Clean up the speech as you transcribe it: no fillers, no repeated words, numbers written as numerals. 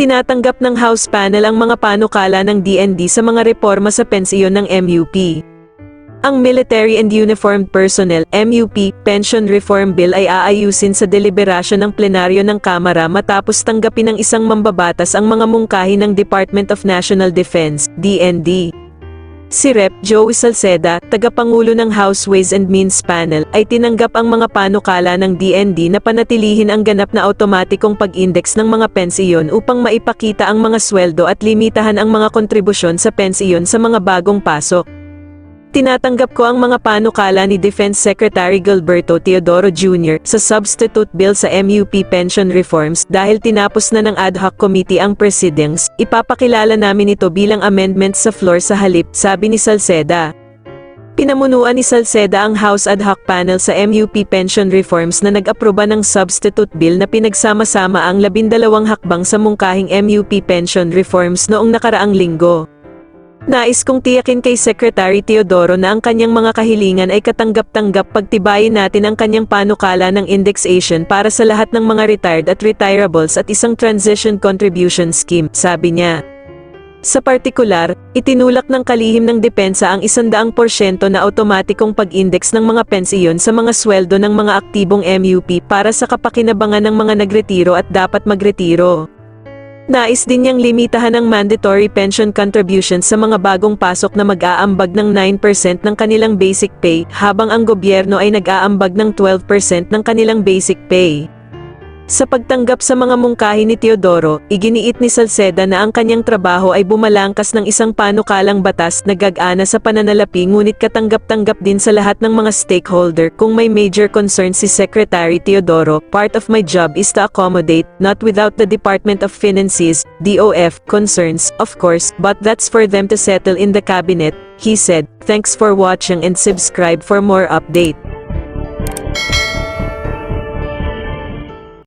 Tinatanggap ng House panel ang mga panukala ng DND sa mga reforma sa pensiyon ng MUP. Ang Military and Uniformed Personnel (MUP) Pension Reform Bill ay aayusin sa deliberasyon ng plenaryo ng Kamara matapos tanggapin ng isang mambabatas ang mga mungkahi ng Department of National Defense (DND). Si Rep. Joey Salceda, tagapangulo ng House Ways and Means Panel, ay tinanggap ang mga panukala ng DND na panatilihin ang ganap na automatikong pag-index ng mga pensiyon upang maipakita ang mga sweldo at limitahan ang mga kontribusyon sa pensiyon sa mga bagong pasok. Tinatanggap ko ang mga panukala ni Defense Secretary Gilberto Teodoro Jr. sa substitute bill sa MUP pension reforms dahil tinapos na ng ad hoc committee ang proceedings. Ipapakilala namin ito bilang amendment sa floor sa halip, sabi ni Salceda. Pinamunuan ni Salceda ang House ad hoc panel sa MUP pension reforms na nag-aproba ng substitute bill na pinagsama-sama ang 12 hakbang sa mungkahing MUP pension reforms noong nakaraang linggo. Nais kong tiyakin kay Secretary Teodoro na ang kanyang mga kahilingan ay katanggap-tanggap pagtibayin natin ang kanyang panukala ng indexation para sa lahat ng mga retired at retirables at isang transition contribution scheme, sabi niya. Sa partikular, itinulak ng kalihim ng depensa ang 100% na automatikong pag-index ng mga pensiyon sa mga sweldo ng mga aktibong MUP para sa kapakinabangan ng mga nagretiro at dapat magretiro. Nais din niyang limitahan ang mandatory pension contributions sa mga bagong pasok na mag-aambag ng 9% ng kanilang basic pay, habang ang gobyerno ay nag-aambag ng 12% ng kanilang basic pay. Sa pagtanggap sa mga mungkahi ni Teodoro, iginiit ni Salceda na ang kanyang trabaho ay bumalangkas ng isang panukalang batas na gag-ana sa pananalapi ngunit katanggap-tanggap din sa lahat ng mga stakeholder. Kung may major concern si Secretary Teodoro, part of my job is to accommodate, not without the Department of Finances, DOF, concerns, of course, but that's for them to settle in the cabinet, he said. Thanks for watching and subscribe for more updates.